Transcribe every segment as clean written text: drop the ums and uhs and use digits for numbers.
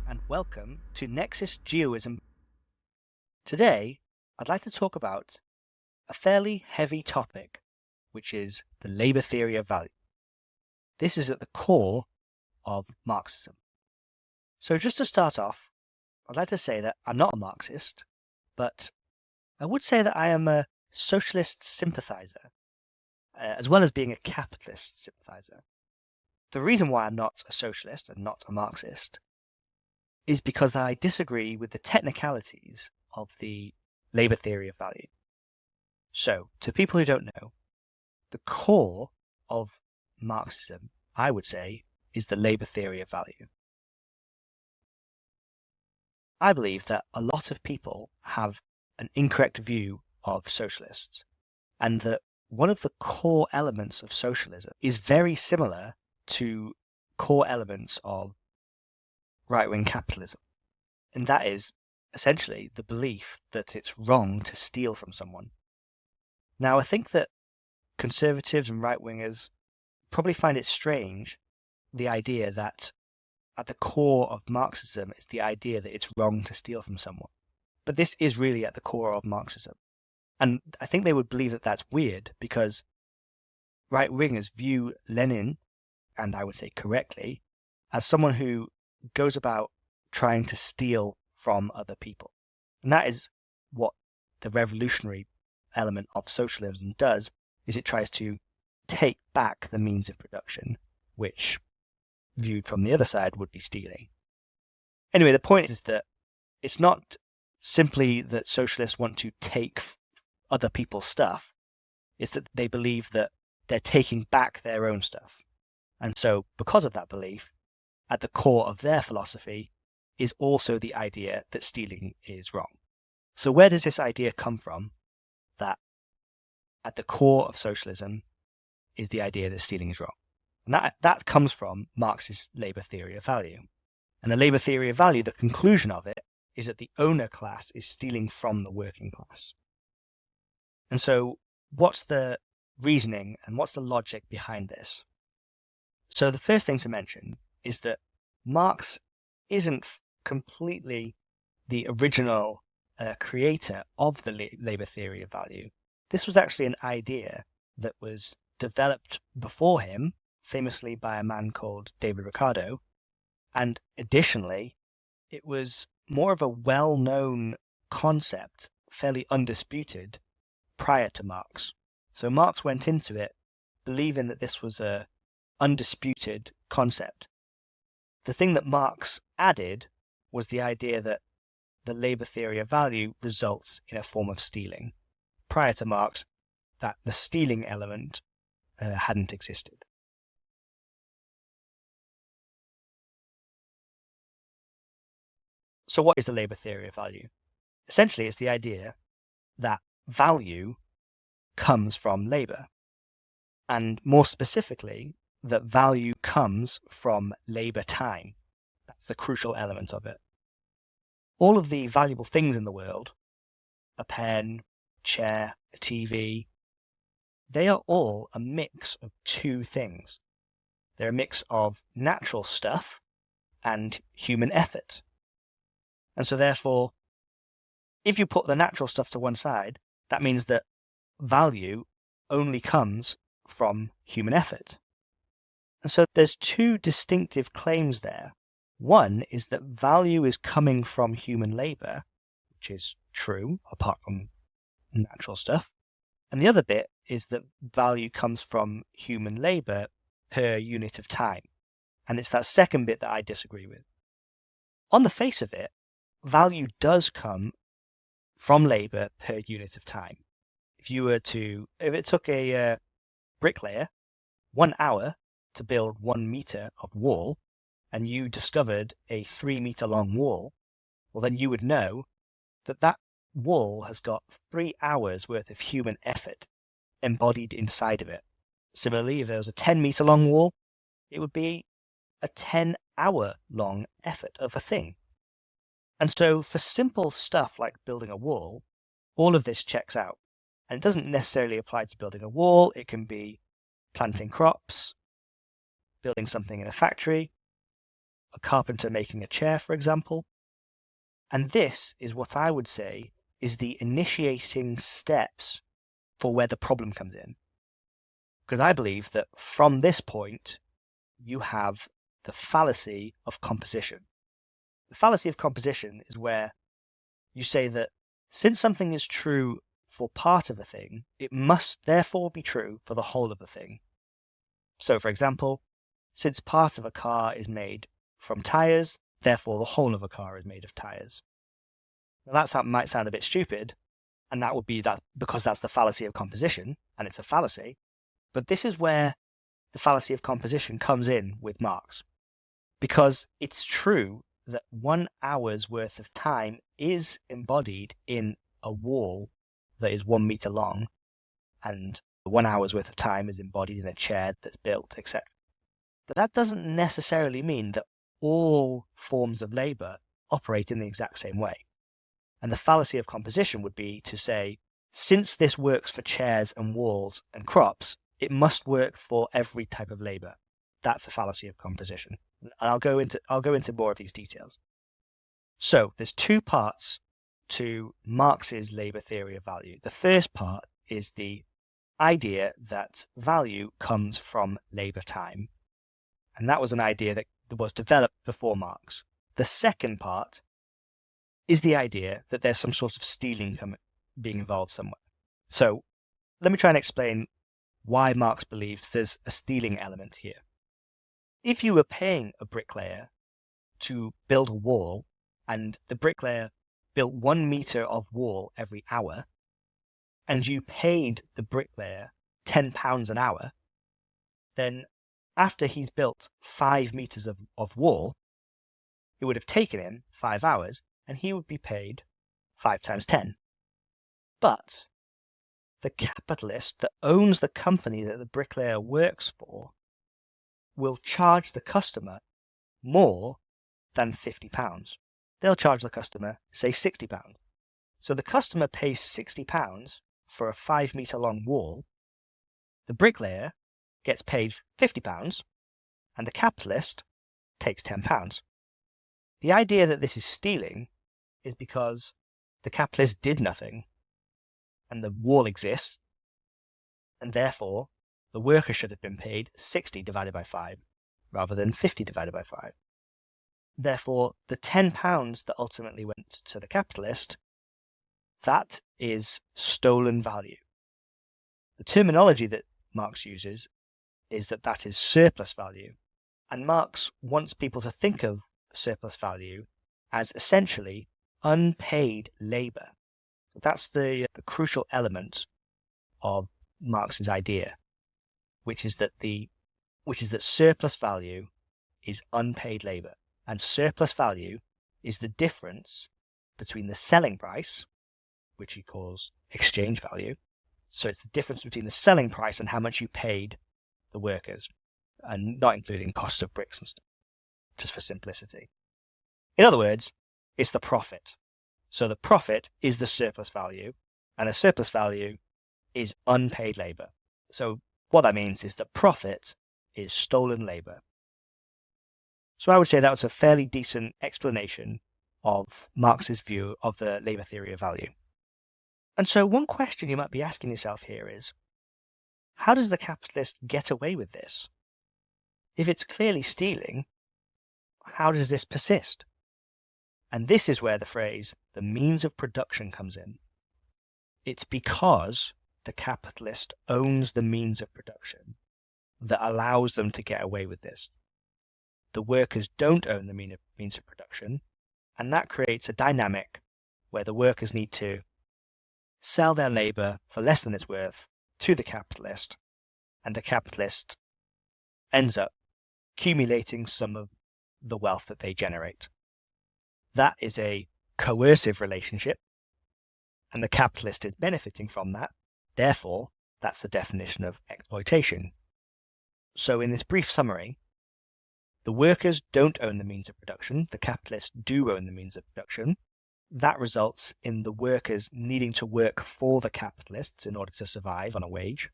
and welcome to Nexus Geoism. Today, I'd like to talk about a fairly heavy topic, which is the labour theory of value. This is at the core of Marxism. So just to start off, I'd like to say that I'm not a Marxist, but I would say that I am a socialist sympathiser, as well as being a capitalist sympathiser. The reason why I'm not a socialist and not a Marxist is because I disagree with the technicalities of the labour theory of value. So, to people who don't know, the core of Marxism, I would say, is the labour theory of value. I believe that a lot of people have an incorrect view of socialists, and that one of the core elements of socialism is very similar to core elements of right-wing capitalism. And that is essentially the belief that it's wrong to steal from someone. Now, I think that conservatives and right-wingers probably find it strange, the idea that at the core of Marxism is the idea that it's wrong to steal from someone. But this is really at the core of Marxism. And I think they would believe that that's weird because right-wingers view Lenin, and I would say correctly, as someone who goes about trying to steal from other people. And that is what the revolutionary element of socialism does, is it tries to take back the means of production, which, viewed from the other side, would be stealing. Anyway, the point is that it's not simply that socialists want to take other people's stuff, it's that they believe that they're taking back their own stuff. And so, because of that belief, at the core of their philosophy is also the idea that stealing is wrong. So where does this idea come from, that at the core of socialism is the idea that stealing is wrong? And that comes from Marx's labour theory of value. And the labour theory of value, the conclusion of it, is that the owner class is stealing from the working class. And so what's the reasoning and what's the logic behind this? So the first thing to mention is that Marx isn't completely the original creator of the labour theory of value. This was actually an idea that was developed before him, famously by a man called David Ricardo, and additionally, it was more of a well-known concept, fairly undisputed, prior to Marx. So Marx went into it believing that this was a undisputed concept. The thing that Marx added was the idea that the labour theory of value results in a form of stealing. Prior to Marx, that the stealing element hadn't existed. So what is the labour theory of value? Essentially, it's the idea that value comes from labour. And more specifically, that value comes from labour time. That's the crucial element of it. All of the valuable things in the world, a pen, a chair, a TV, they are all a mix of two things. They're a mix of natural stuff and human effort. And so therefore, if you put the natural stuff to one side, that means that value only comes from human effort. And so there's two distinctive claims there. One is that value is coming from human labour, which is true, apart from natural stuff. And the other bit is that value comes from human labour per unit of time. And it's that second bit that I disagree with. On the face of it, value does come from labour per unit of time. If it took a bricklayer 1 hour to build 1 metre of wall, and you discovered a 3 metre long wall, well then you would know that that wall has got 3 hours worth of human effort embodied inside of it. Similarly, if there was a 10 metre long wall, it would be a 10-hour long effort of a thing. And so for simple stuff like building a wall, all of this checks out. And it doesn't necessarily apply to building a wall. It can be planting crops, building something in a factory. a carpenter making a chair, for example. And this is what I would say is the initiating steps for where the problem comes in. Because I believe that from this point, you have the fallacy of composition. The fallacy of composition is where you say that since something is true for part of a thing, it must therefore be true for the whole of the thing. So, for example, since part of a car is made from tyres, therefore the whole of a car is made of tyres. Now that might sound a bit stupid, and that would be that because that's the fallacy of composition, and it's a fallacy. But this is where the fallacy of composition comes in with Marx. Because it's true that 1 hour's worth of time is embodied in a wall that is 1 meter long, and 1 hour's worth of time is embodied in a chair that's built, etc. But that doesn't necessarily mean that all forms of labour operate in the exact same way. And the fallacy of composition would be to say, since this works for chairs and walls and crops, it must work for every type of labour. That's a fallacy of composition. And I'll go into more of these details. So there's two parts to Marx's labour theory of value. The first part is the idea that value comes from labour time. And that was an idea that was developed before Marx. The second part is the idea that there's some sort of stealing being involved somewhere. So let me try and explain why Marx believes there's a stealing element here. If you were paying a bricklayer to build a wall, and the bricklayer built 1 meter of wall every hour, and you paid the bricklayer £10 an hour, then after he's built 5 meters of wall, it would have taken him 5 hours, and he would be paid 5 times 10. But the capitalist that owns the company that the bricklayer works for will charge the customer more than £50. They'll charge the customer, say, £60. So the customer pays £60 for a 5 meter long wall. The bricklayer gets paid £50, and the capitalist takes £10. The idea that this is stealing is because the capitalist did nothing, and the wall exists, and therefore the worker should have been paid 60 divided by 5 rather than 50 divided by 5. Therefore, the £10 that ultimately went to the capitalist, that is stolen value. The terminology that Marx uses is that that is surplus value, and Marx wants people to think of surplus value as essentially unpaid labour. That's the crucial element of Marx's idea, which is that surplus value is unpaid labour, and surplus value is the difference between the selling price, which he calls exchange value. So it's the difference between the selling price and how much you paid the workers, and not including costs of bricks and stuff, just for simplicity. In other words, it's the profit. So the profit is the surplus value, and the surplus value is unpaid labour. So what that means is that profit is stolen labour. So I would say that was a fairly decent explanation of Marx's view of the labour theory of value. And so one question you might be asking yourself here is, how does the capitalist get away with this? If it's clearly stealing, how does this persist? And this is where the phrase, the means of production, comes in. It's because the capitalist owns the means of production that allows them to get away with this. The workers don't own the means of production, and that creates a dynamic where the workers need to sell their labour for less than it's worth to the capitalist, and the capitalist ends up accumulating some of the wealth that they generate. That is a coercive relationship, and the capitalist is benefiting from that. Therefore, that's the definition of exploitation. So in this brief summary, the workers don't own the means of production, the capitalists do own the means of production. That results in the workers needing to work for the capitalists in order to survive on a wage.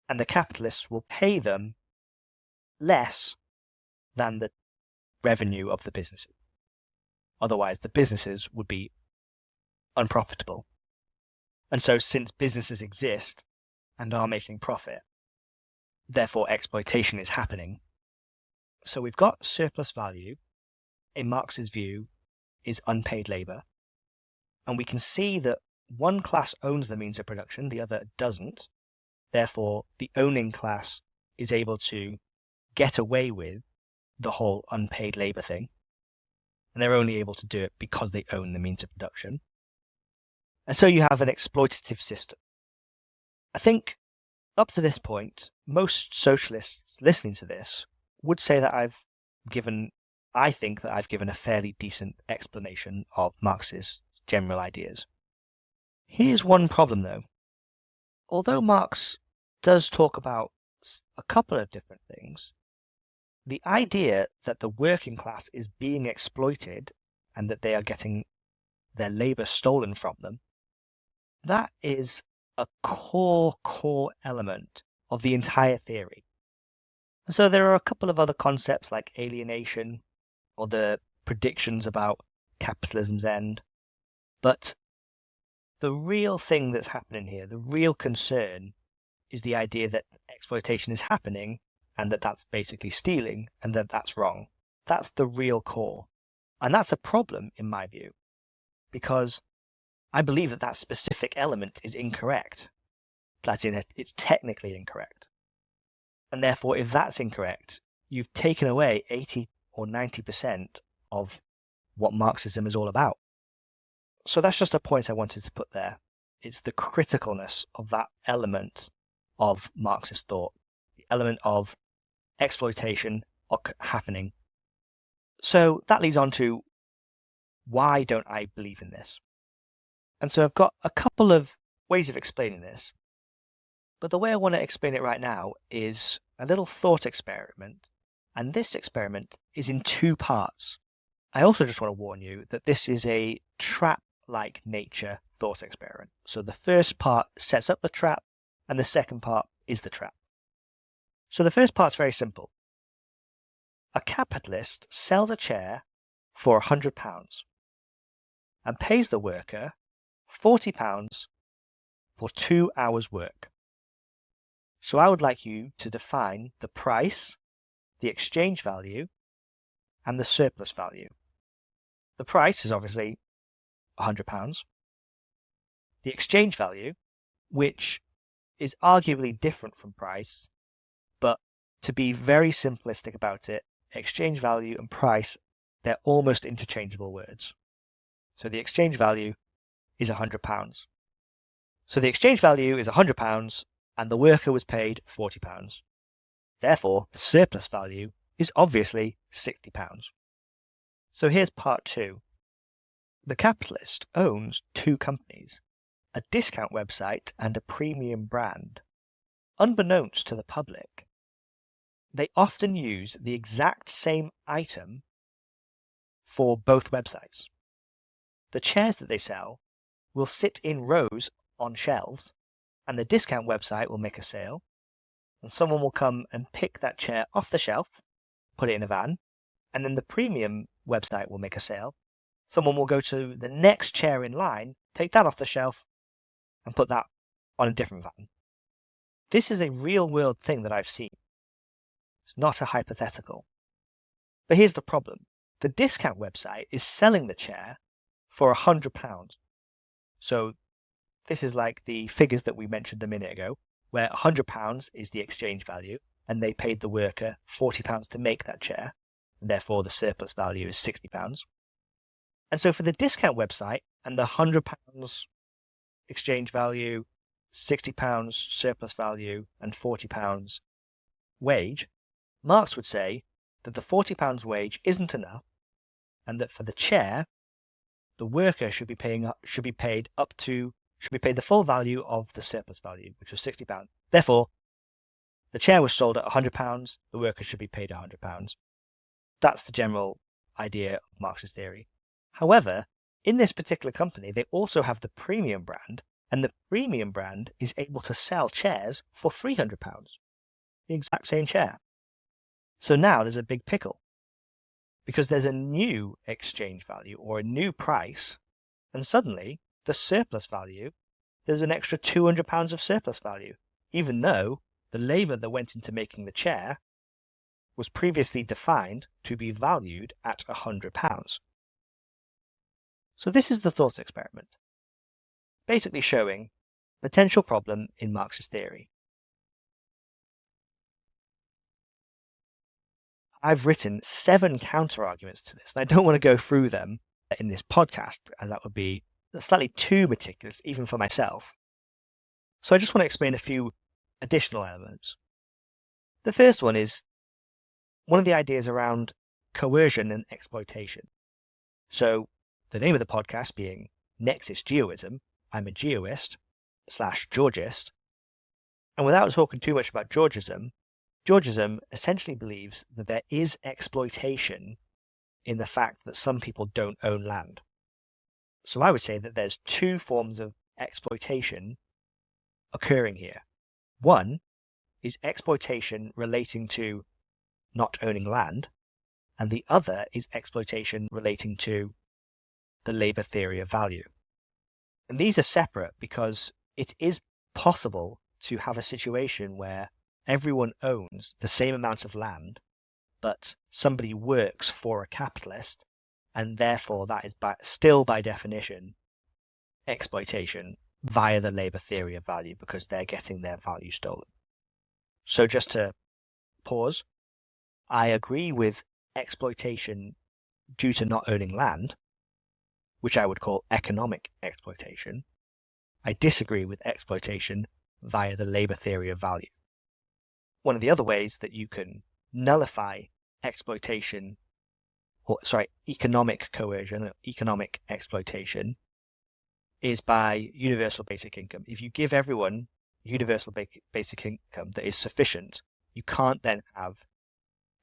And the capitalists will pay them less than the revenue of the businesses. Otherwise, the businesses would be unprofitable. And so since businesses exist and are making profit, therefore exploitation is happening. So we've got surplus value, in Marx's view, is unpaid labour. And we can see that one class owns the means of production, the other doesn't. Therefore, the owning class is able to get away with the whole unpaid labour thing. And they're only able to do it because they own the means of production. And so you have an exploitative system. I think up to this point, most socialists listening to this would say that I've given a fairly decent explanation of Marx's general ideas. Here's one problem though. Although Marx does talk about a couple of different things, the idea that the working class is being exploited and that they are getting their labour stolen from them, that is a core element of the entire theory. And so there are a couple of other concepts like alienation or the predictions about capitalism's end. But the real thing that's happening here, the real concern, is the idea that exploitation is happening and that that's basically stealing and that that's wrong. That's the real core. And that's a problem in my view, because I believe that that specific element is incorrect. That's in it, it's technically incorrect. And therefore, if that's incorrect, you've taken away 80 or 90% of what Marxism is all about. So that's just a point I wanted to put there. It's the criticalness of that element of Marxist thought, the element of exploitation happening. So that leads on to, why don't I believe in this? And so I've got a couple of ways of explaining this. But the way I want to explain it right now is a little thought experiment. And this experiment is in two parts. I also just want to warn you that this is a trap-like nature thought experiment. So the first part sets up the trap, and the second part is the trap. So the first part's very simple. A capitalist sells a chair for £100 and pays the worker £40 for 2 hours work. So I would like you to define the price, the exchange value, and the surplus value. The price is obviously £100. The exchange value, which is arguably different from price, but to be very simplistic about it, exchange value and price, they're almost interchangeable words. So the exchange value is £100. So the exchange value is £100 and the worker was paid £40. Therefore, the surplus value is obviously £60. So here's part two. The capitalist owns two companies, a discount website and a premium brand. Unbeknownst to the public, they often use the exact same item for both websites. The chairs that they sell will sit in rows on shelves, and the discount website will make a sale, and someone will come and pick that chair off the shelf, put it in a van, and then the premium website will make a sale. Someone will go to the next chair in line, take that off the shelf, and put that on a different van. This is a real-world thing that I've seen. It's not a hypothetical. But here's the problem. The discount website is selling the chair for £100. So this is like the figures that we mentioned a minute ago, where £100 is the exchange value, and they paid the worker £40 to make that chair, and therefore the surplus value is £60. And so for the discount website and the £100 exchange value, £60 surplus value, and £40 wage, Marx would say that the £40 wage isn't enough, and that for the chair, the worker should be paid the full value of the surplus value, which was £60. Therefore, the chair was sold at £100, the worker should be paid £100. That's the general idea of Marx's theory. However, in this particular company, they also have the premium brand, and the premium brand is able to sell chairs for £300, the exact same chair. So now there's a big pickle. because there's a new exchange value or a new price, and suddenly the surplus value, there's an extra £200 of surplus value, even though the labour that went into making the chair was previously defined to be valued at £100. So this is the thought experiment, basically showing potential problem in Marxist theory. I've written 7 counter-arguments to this, and I don't want to go through them in this podcast, as that would be slightly too meticulous, even for myself. So I just want to explain a few additional elements. The first one is one of the ideas around coercion and exploitation. So the name of the podcast being Nexus Geoism, I'm a geoist / Georgist, and without talking too much about Georgism essentially believes that there is exploitation in the fact that some people don't own land. So I would say that there's 2 forms of exploitation occurring here. One is exploitation relating to not owning land, and the other is exploitation relating to the labour theory of value. And these are separate because it is possible to have a situation where everyone owns the same amount of land, but somebody works for a capitalist, and therefore that is still by definition exploitation via the labour theory of value, because they're getting their value stolen. So just to pause, I agree with exploitation due to not owning land, which I would call economic exploitation. I disagree with exploitation via the labour theory of value. One of the other ways that you can nullify economic coercion or economic exploitation is by universal basic income. If you give everyone universal basic income that is sufficient, you can't then have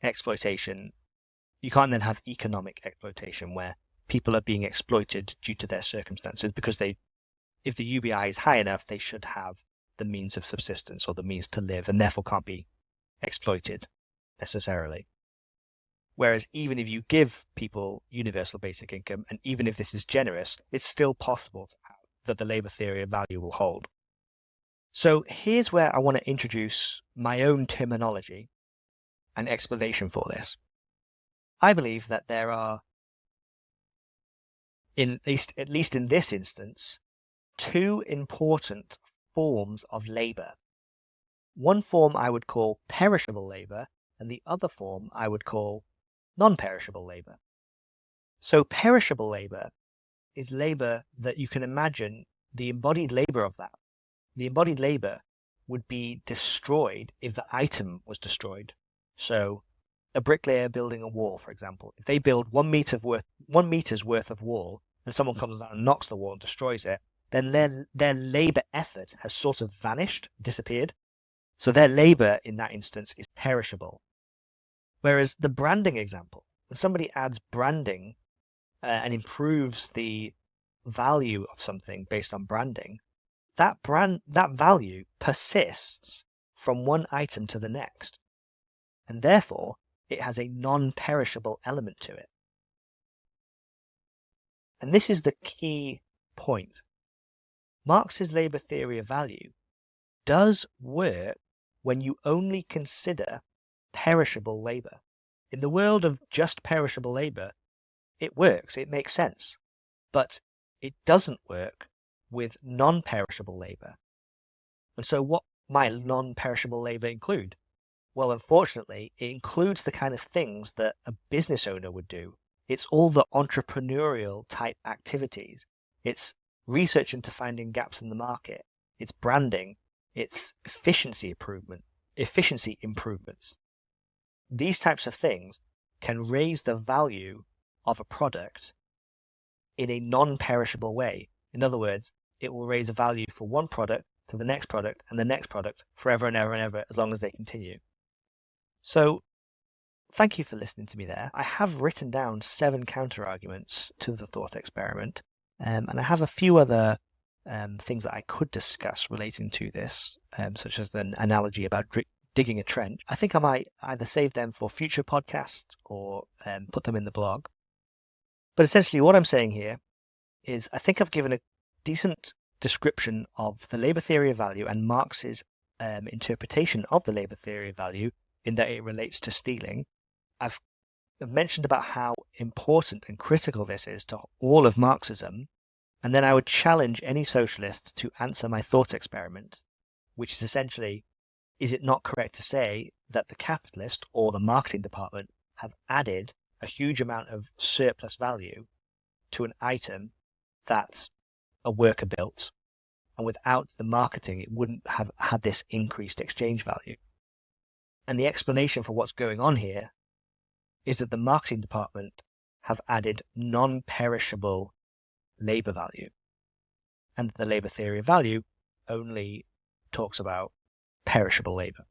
exploitation. You can't then have economic exploitation where people are being exploited due to their circumstances, because if the UBI is high enough, they should have the means of subsistence or the means to live, and therefore can't be exploited necessarily. Whereas even if you give people universal basic income, and even if this is generous, it's still possible that the labour theory of value will hold. So here's where I want to introduce my own terminology and explanation for this. I believe that there are, at least in this instance, 2 important forms of labour. One form I would call perishable labour, and the other form I would call non-perishable labour. So perishable labour is labour that you can imagine the embodied labour of that. The embodied labour would be destroyed if the item was destroyed. So a bricklayer building a wall, for example, if they build 1 meter's worth of wall, and someone comes down and knocks the wall and destroys it, then their labour effort has sort of vanished, disappeared. So their labour in that instance is perishable. Whereas the branding example, when somebody adds branding and improves the value of something based on branding, that value persists from one item to the next, and therefore it has a non-perishable element to it. And this is the key point. Marx's labour theory of value does work when you only consider perishable labour. In the world of just perishable labour, it works, it makes sense, but it doesn't work with non-perishable labour. And so what might non-perishable labour include? Well, unfortunately, it includes the kind of things that a business owner would do. It's all the entrepreneurial type activities. It's research into finding gaps in the market. It's branding. It's efficiency improvements. These types of things can raise the value of a product in a non-perishable way. In other words, it will raise a value for one product to the next product and the next product forever and ever and ever, as long as they continue. So, thank you for listening to me there. I have written down 7 counter-arguments to the thought experiment, and I have a few other things that I could discuss relating to this, such as an analogy about digging a trench. I think I might either save them for future podcasts or put them in the blog. But essentially what I'm saying here is I think I've given a decent description of the labour theory of value and Marx's interpretation of the labour theory of value in that it relates to stealing. I've mentioned about how important and critical this is to all of Marxism, and then I would challenge any socialist to answer my thought experiment, which is essentially, is it not correct to say that the capitalist or the marketing department have added a huge amount of surplus value to an item that a worker built, and without the marketing it wouldn't have had this increased exchange value? And the explanation for what's going on here is that the marketing department have added non-perishable labour value, and the labour theory of value only talks about perishable labour.